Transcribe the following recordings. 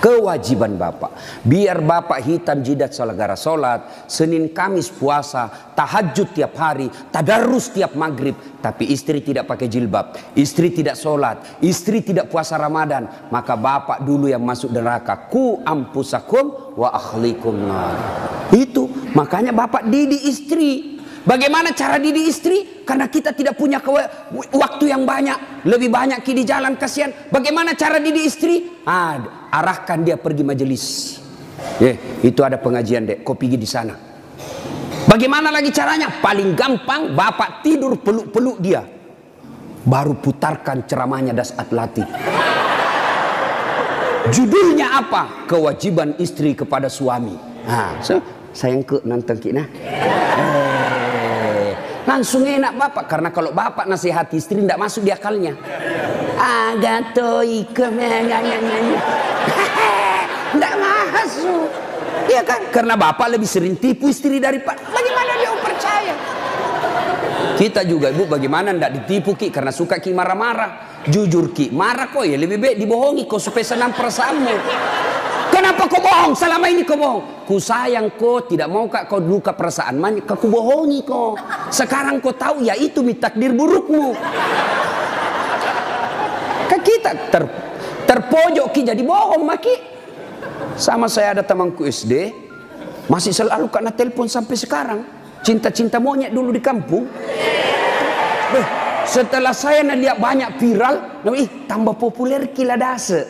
Kewajiban bapak, biar bapak hitam jidat selegara sholat, Senin Kamis puasa, tahajud tiap hari, tadarus tiap maghrib, tapi istri tidak pakai jilbab, istri tidak sholat, istri tidak puasa Ramadan, maka bapak dulu yang masuk neraka. Ku ampusakum wa akhlikum nar. Itu makanya bapak didik istri. Bagaimana cara didik istri? Karena kita tidak punya waktu yang banyak, lebih banyak di jalan, kasihan. Bagaimana cara didik istri? Arahkan dia pergi majelis. Itu ada pengajian dek, kau pergi di sana. Bagaimana lagi caranya? Paling gampang, bapak tidur peluk-peluk dia, baru putarkan ceramahnya Dasat Latif. Judulnya apa? Kewajiban istri kepada suami. Sayang ke nonton kita. Langsung enak bapak, karena kalau bapak nasihati istri tidak masuk di akalnya. Tidak masuk, ya kan? Karena bapak lebih sering tipu istri daripada. Bagaimana dia percaya? Kita juga ibu, bagaimana tidak ditipu ki? Karena suka ki marah-marah. Jujur ki, marah kok ya lebih baik dibohongi kok supaya senang perasaanmu. Kenapa kau bohong? Selama ini kau bohong. Ku sayang kau, tidak mau kau luka perasaan. Kau bohongi kau. Sekarang kau tahu ya itu takdir burukmu. Kan kita terpojok ki jadi bohong maki. Sama saya ada temanku SD, masih selalu kena telepon sampai sekarang. Cinta-cinta monyet dulu di kampung. Setelah saya lihat banyak viral, tambah populer kila dase.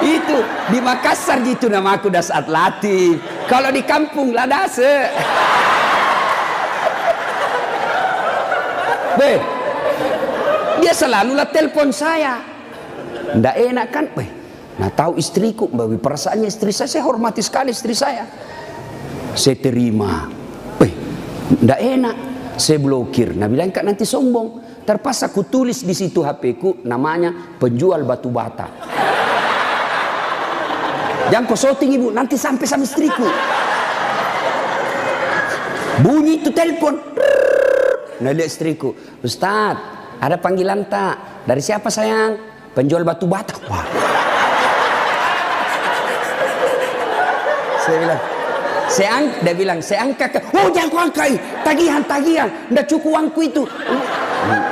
Itu di Makassar gitu nama aku Dasat Latif. Kalau di kampung Ladase. Dia selalu lah telepon saya. Nggak enak kan? Nah tahu istriku, bagi perasaannya istri saya hormati sekali istri saya. Saya terima. Nggak enak. Saya blokir. Nah bilang kak nanti sombong. Terpaksa ku tulis di situ HP ku namanya penjual batu bata. Jangan kau shooting ibu, nanti sampai sama istriku. Bunyi itu telepon. Nah lihat istriku, Ustaz, ada panggilan tak? Dari siapa sayang? Penjual batu bata. Wah. Saya bilang, dia bilang, saya angkat. Oh jangan kau angkat, tagihan. Nggak cukup uangku itu.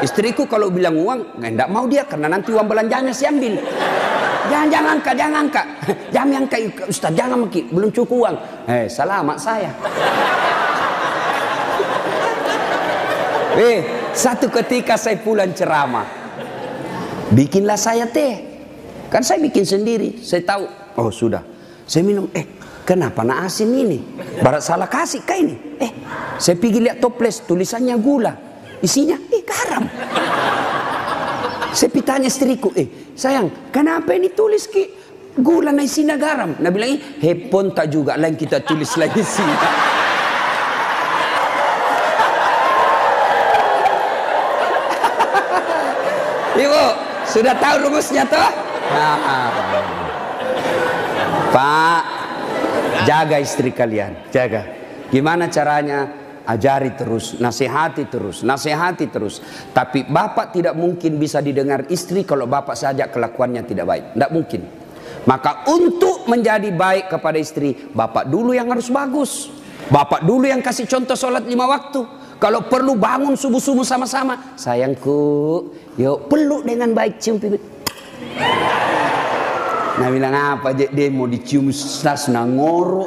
Istriku kalau bilang uang, nggak mau dia karena nanti uang belanjanya saya ambil. Jangan angkat. Jangan angkat Ustaz, jangan maki, belum cukup uang. Selamat saya. Satu ketika saya pulang ceramah, bikinlah saya teh. Kan saya bikin sendiri. Saya tahu, oh sudah. Saya minum, kenapa nak asin ini? Barat salah kasih kah ini? Saya pergi lihat toples, tulisannya gula. Isinya, garam. Saya pitanya istriku, sayang, kenapa ini tulis ki gula na isinya garam? Nah bilang, hepon tak juga, lain kita tulis lagi sih. Ibu, sudah tahu rumusnya toh? Pak, jaga istri kalian, jaga. Gimana caranya? Ajari terus, nasihati terus. Tapi bapak tidak mungkin bisa didengar istri kalau bapak saja kelakuannya tidak baik. Tidak mungkin. Maka untuk menjadi baik kepada istri, bapak dulu yang harus bagus. Bapak dulu yang kasih contoh sholat 5 waktu. Kalau perlu bangun subuh-subuh sama-sama. Sayangku, yuk peluk dengan baik, cium pipi. Nah bilang apa aja dia mau dicium sas ngoro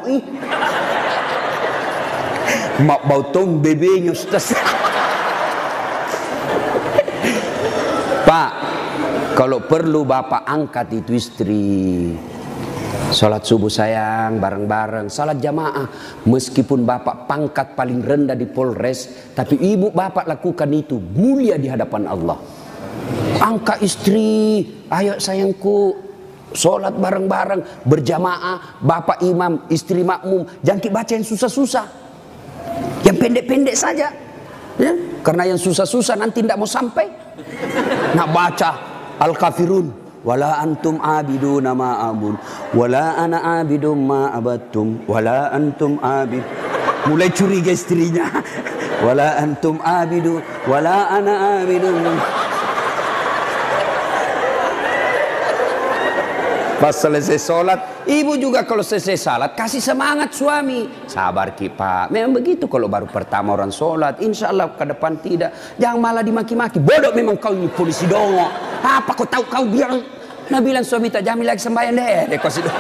mak bau tong bebenya Ustaz. Pak, kalau perlu bapak angkat itu istri. Salat subuh sayang, bareng-bareng, salat jamaah. Meskipun bapak pangkat paling rendah di Polres, tapi ibu bapak lakukan itu mulia di hadapan Allah. Angkat istri, ayo sayangku, salat bareng-bareng, berjamaah, bapak imam, istri makmum. Jangan baca yang susah-susah. Yang pendek-pendek saja, ya? Karena yang susah-susah nanti tidak mau sampai. Nak baca Al-Kafirun, wala antum abiduna ma a'bud, wala ana abidum ma abattum, wala antum abid. Mulai curiga istrinya. Wala antum abidu, wala ana abidum. Pas selesai sholat, ibu juga kalau selesai sholat kasih semangat suami. Sabar Ki Pak, memang begitu kalau baru pertama orang sholat. Insya Allah ke depan tidak. Jangan malah dimaki-maki. Bodoh memang kau ini polisi dongo. Apa kau tahu kau bilang? Nah bilang suami tak jamin lagi sembahyang deh. Kau sudah.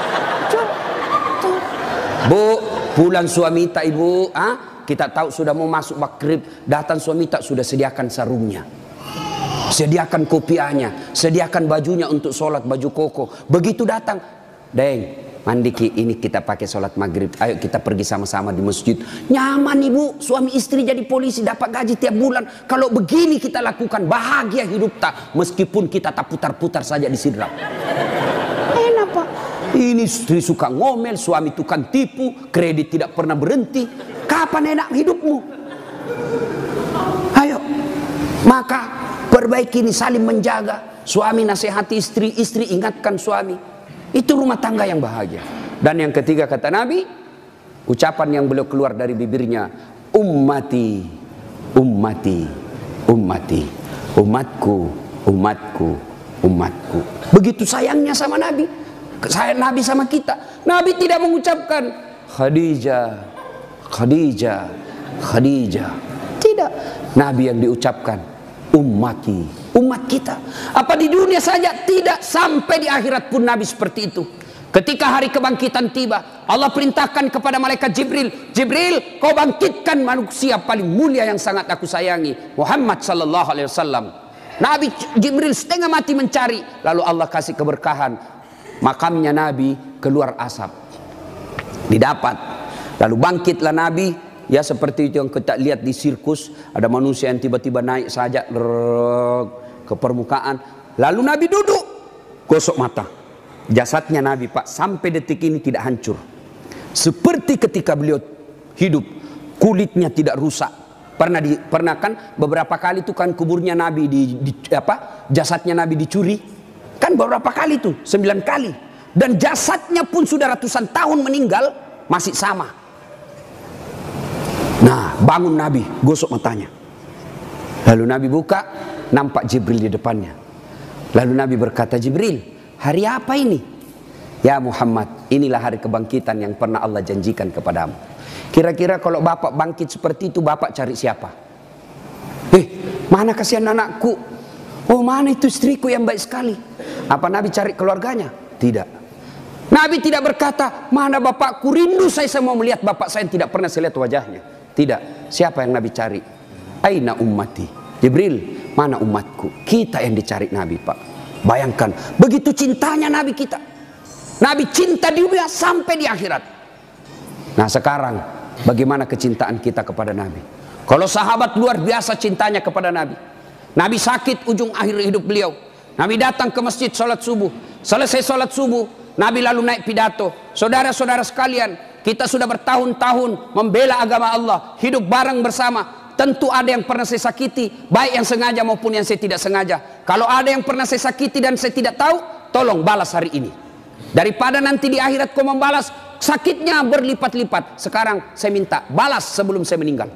Bu, pulang suami tak ibu. Kita tahu sudah mau masuk maghrib. Datang suami tak sudah sediakan sarungnya. Sediakan kopiahnya, sediakan bajunya untuk sholat, baju koko. Begitu datang, Deng, mandi Ki, ini kita pakai sholat maghrib. Ayo kita pergi sama-sama di masjid. Nyaman ibu, suami istri jadi polisi, dapat gaji tiap bulan. Kalau begini kita lakukan, bahagia hidup tak. Meskipun kita tak putar-putar saja di sidrap. Enak Pak. Ini istri suka ngomel, suami tukang tipu, kredit tidak pernah berhenti. Kapan enak hidupmu? Ayo, maka perbaiki ini, saling menjaga. Suami nasihati istri, istri ingatkan suami. Itu rumah tangga yang bahagia. Dan yang ketiga kata Nabi, ucapan yang beliau keluar dari bibirnya, ummati, ummati, ummati, umatku, umatku, umatku. Begitu sayangnya sama Nabi. Sayang Nabi sama kita. Nabi tidak mengucapkan Khadijah, Khadijah, Khadijah. Tidak. Nabi yang diucapkan ummati, umat kita. Apa di dunia saja? Tidak, sampai di akhirat pun Nabi seperti itu. Ketika hari kebangkitan tiba, Allah perintahkan kepada malaikat Jibril, Jibril, kau bangkitkan manusia paling mulia yang sangat aku sayangi, Muhammad sallallahu alaihi wasallam. Nabi Jibril setengah mati mencari, lalu Allah kasih keberkahan, makamnya Nabi keluar asap, didapat. Lalu bangkitlah Nabi. Ya seperti itu yang kita lihat di sirkus, ada manusia yang tiba-tiba naik saja ke permukaan. Lalu Nabi duduk, gosok mata. Jasadnya Nabi Pak sampai detik ini tidak hancur. Seperti ketika beliau hidup, kulitnya tidak rusak. Pernah kan beberapa kali itu kan kuburnya Nabi jasadnya Nabi dicuri. Kan beberapa kali itu, 9 kali. Dan jasadnya pun sudah ratusan tahun meninggal, masih sama. Nah, bangun Nabi, gosok matanya. Lalu Nabi buka, nampak Jibril di depannya. Lalu Nabi berkata, Jibril, hari apa ini? Ya Muhammad, inilah hari kebangkitan yang pernah Allah janjikan kepadamu. Kira-kira kalau bapak bangkit seperti itu, bapak cari siapa? Mana kasihan anakku? Oh, mana itu istriku yang baik sekali? Apa Nabi cari keluarganya? Tidak. Nabi tidak berkata, mana bapakku, rindu saya mau melihat bapak saya yang tidak pernah saya lihat wajahnya. Tidak. Siapa yang Nabi cari? Aina ummati. Jibril, mana umatku? Kita yang dicari Nabi Pak. Bayangkan, begitu cintanya Nabi kita. Nabi cinta di dunia sampai di akhirat. Nah sekarang, bagaimana kecintaan kita kepada Nabi? Kalau sahabat luar biasa cintanya kepada Nabi. Nabi sakit ujung akhir hidup beliau. Nabi datang ke masjid sholat subuh. Selesai sholat subuh, Nabi lalu naik pidato. Saudara-saudara sekalian, kita sudah bertahun-tahun membela agama Allah, hidup bareng bersama. Tentu ada yang pernah saya sakiti, baik yang sengaja maupun yang saya tidak sengaja. Kalau ada yang pernah saya sakiti dan saya tidak tahu, tolong balas hari ini. Daripada nanti di akhirat kau membalas, sakitnya berlipat-lipat. Sekarang saya minta balas sebelum saya meninggal.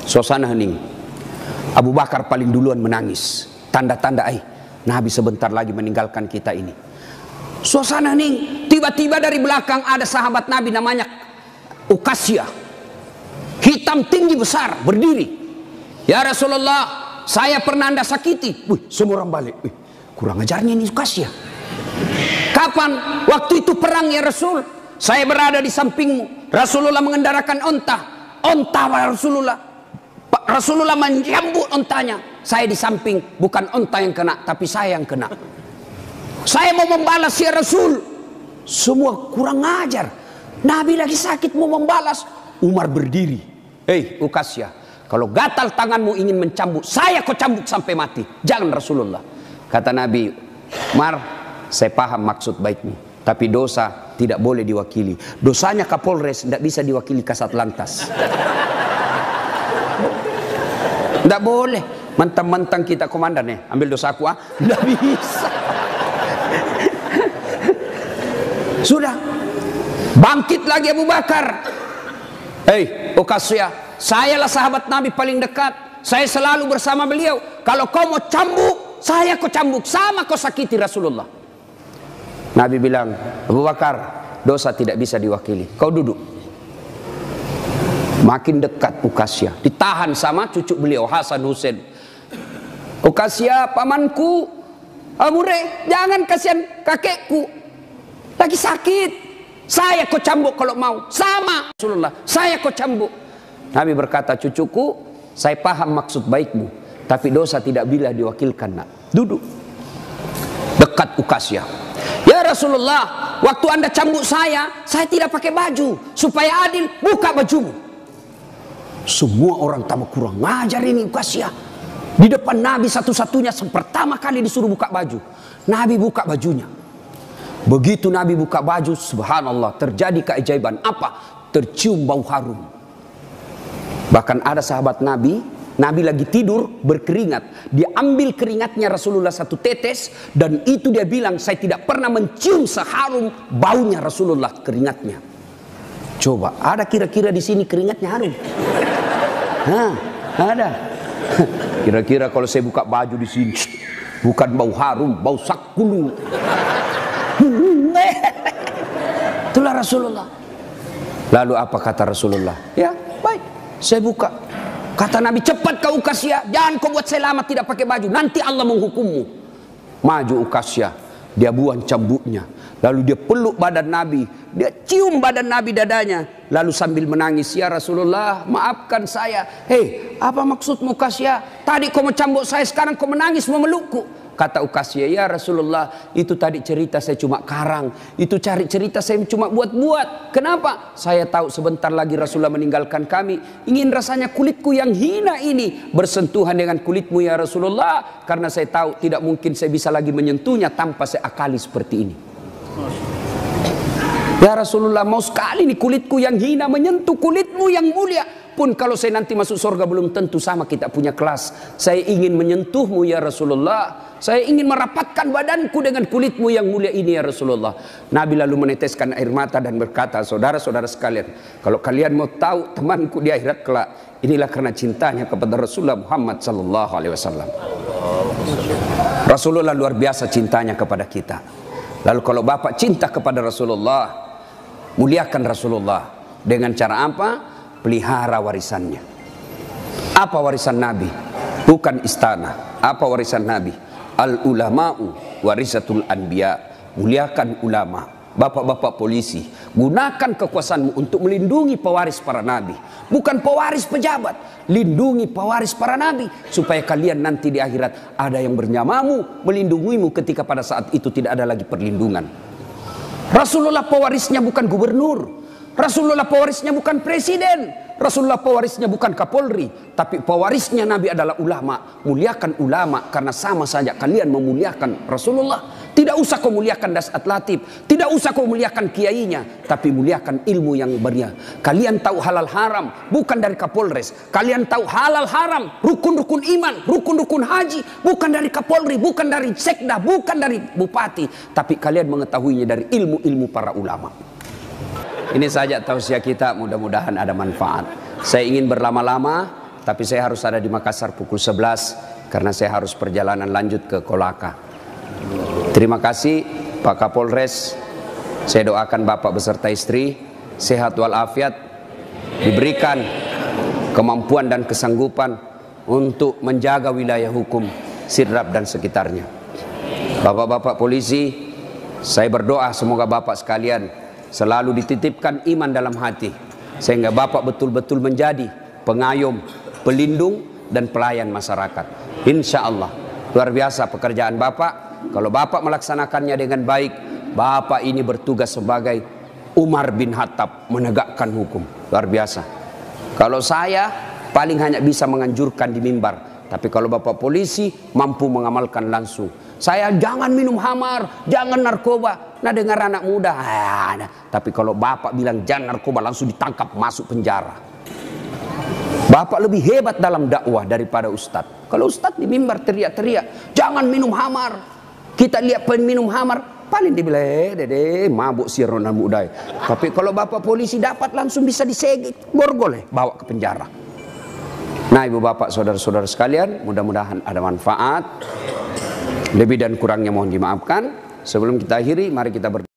Suasana hening. Abu Bakar paling duluan menangis. Tanda-tanda Nabi sebentar lagi meninggalkan kita ini. Suasana hening. Tiba-tiba dari belakang ada sahabat Nabi namanya Ukasya. Hitam tinggi besar berdiri. Ya Rasulullah, saya pernah Anda sakiti. Semua orang balik. Kurang ajarnya ini Ukasya. Kapan? Waktu itu perang ya Rasul. Saya berada di sampingmu. Rasulullah mengendarakan onta. Onta Rasulullah. Rasulullah menyambut ontanya. Saya di samping, bukan onta yang kena, tapi saya yang kena. Saya mau membalas ya Rasul. Semua kurang ajar. Nabi lagi sakit mau membalas. Umar berdiri. Ukasya, kalau gatal tanganmu ingin mencambuk, saya kau cambuk sampai mati. Jangan Rasulullah. Kata Nabi, Umar, saya paham maksud baikmu, tapi dosa tidak boleh diwakili. Dosanya Kapolres tidak bisa diwakili Kasat Lantas. Tidak boleh. Mentang-mentang kita komandan ambil dosaku, tidak bisa. Sudah. Bangkit lagi Abu Bakar. Hei, Uqasyah, sayalah sahabat Nabi paling dekat. Saya selalu bersama beliau. Kalau kau mau cambuk, saya kau cambuk. Sama kau sakiti Rasulullah. Nabi bilang, Abu Bakar, dosa tidak bisa diwakili. Kau duduk. Makin dekat Uqasyah. Ditahan sama cucu beliau, Hasan Husain. Uqasyah, pamanku. Amure, jangan kasihan kakekku. Lagi sakit. Saya kau cambuk kalau mau. Sama Rasulullah, saya kau cambuk. Nabi berkata, cucuku, saya paham maksud baikmu, tapi dosa tidak bila diwakilkan, nak. Duduk. Dekat Uqasyah. Ya Rasulullah, waktu Anda cambuk saya tidak pakai baju. Supaya adil, buka bajumu. Semua orang tambah kurang ngajar ini Uqasyah. Di depan Nabi satu-satunya pertama kali disuruh buka baju. Nabi buka bajunya. Begitu Nabi buka baju, subhanallah, terjadi keajaiban. Apa? Tercium bau harum. Bahkan ada sahabat Nabi, Nabi lagi tidur berkeringat. Dia ambil keringatnya Rasulullah satu tetes, dan itu dia bilang, saya tidak pernah mencium seharum baunya Rasulullah keringatnya. Coba, ada kira-kira di sini keringatnya harum? Nah, ada. Kira-kira kalau saya buka baju di sini, bukan bau harum, bau sakulu. Itulah Rasulullah. Lalu apa kata Rasulullah? Ya, baik, saya buka. Kata Nabi, cepat kau Uqasyah, jangan kau buat saya lama tidak pakai baju, nanti Allah menghukummu. Maju Uqasyah, dia buang cambuknya, lalu dia peluk badan Nabi, dia cium badan Nabi dadanya, lalu sambil menangis, ya Rasulullah, maafkan saya. Hei, apa maksudmu Uqasyah? Tadi kau mencambuk saya, sekarang kau menangis memelukku. Kata Uqasyah, ya Rasulullah, itu tadi cerita saya cuma karang, itu cari cerita saya cuma buat-buat. Kenapa? Saya tahu sebentar lagi Rasulullah meninggalkan kami. Ingin rasanya kulitku yang hina ini bersentuhan dengan kulitmu ya Rasulullah, karena saya tahu tidak mungkin saya bisa lagi menyentuhnya tanpa saya akali seperti ini. Ya Rasulullah, mau sekali nih kulitku yang hina menyentuh kulitmu yang mulia. Pun kalau saya nanti masuk surga belum tentu sama kita punya kelas. Saya ingin menyentuhmu ya Rasulullah. Saya ingin merapatkan badanku dengan kulitmu yang mulia ini ya Rasulullah. Nabi lalu meneteskan air mata dan berkata, saudara-saudara sekalian, kalau kalian mau tahu temanku di akhirat kelak, inilah karena cintanya kepada Rasulullah Muhammad sallallahu alaihi wasallam. Rasulullah luar biasa cintanya kepada kita. Lalu kalau Bapak cinta kepada Rasulullah, muliakan Rasulullah. Dengan cara apa? Pelihara warisannya. Apa warisan Nabi? Bukan istana. Apa warisan Nabi? Al ulama'u warisatul anbiya. Muliakan ulama. Bapak-bapak polisi, gunakan kekuasaanmu untuk melindungi pewaris para nabi. Bukan pewaris pejabat, lindungi pewaris para nabi, supaya kalian nanti di akhirat ada yang bernyamamu, melindungimu ketika pada saat itu tidak ada lagi perlindungan. Rasulullah pewarisnya bukan gubernur, Rasulullah pewarisnya bukan presiden, Rasulullah pewarisnya bukan Kapolri, tapi pewarisnya Nabi adalah ulama. Muliakan ulama, karena sama saja kalian memuliakan Rasulullah. Tidak usah kau muliakan Dasat Latif, tidak usah kau muliakan kiainya, tapi muliakan ilmu yang beria. Kalian tahu halal haram bukan dari Kapolres, kalian tahu halal haram, rukun-rukun iman, rukun-rukun haji bukan dari Kapolri, bukan dari sekda, bukan dari bupati, tapi kalian mengetahuinya dari ilmu-ilmu para ulama. Ini saja tausiah kita, mudah-mudahan ada manfaat. Saya ingin berlama-lama, tapi saya harus ada di Makassar pukul 11 karena saya harus perjalanan lanjut ke Kolaka. Terima kasih Pak Kapolres. Saya doakan Bapak beserta istri sehat walafiat, diberikan kemampuan dan kesanggupan untuk menjaga wilayah hukum Sidrap dan sekitarnya. Bapak-bapak polisi, saya berdoa semoga Bapak sekalian selalu dititipkan iman dalam hati, sehingga Bapak betul-betul menjadi pengayom, pelindung, dan pelayan masyarakat. Insya Allah, luar biasa pekerjaan Bapak. Kalau Bapak melaksanakannya dengan baik, Bapak ini bertugas sebagai Umar bin Khattab, menegakkan hukum. Luar biasa. Kalau saya paling hanya bisa menganjurkan di mimbar, tapi kalau Bapak polisi mampu mengamalkan langsung. Saya jangan minum khamar, jangan narkoba. Nah, dengar anak muda, tapi kalau Bapak bilang jangan narkoba, langsung ditangkap masuk penjara. Bapak lebih hebat dalam dakwah daripada ustadz. Kalau ustadz di mimbar teriak-teriak, jangan minum khamar. Kita lihat peminum khamar, paling dibilang, dede mabuk si Ronald Mudai. Tapi kalau bapak polisi dapat langsung bisa disegel, borgol bawa ke penjara. Nah ibu bapak saudara-saudara sekalian, mudah-mudahan ada manfaat. Lebih dan kurangnya mohon dimaafkan. Sebelum kita akhiri, mari kita berdoa.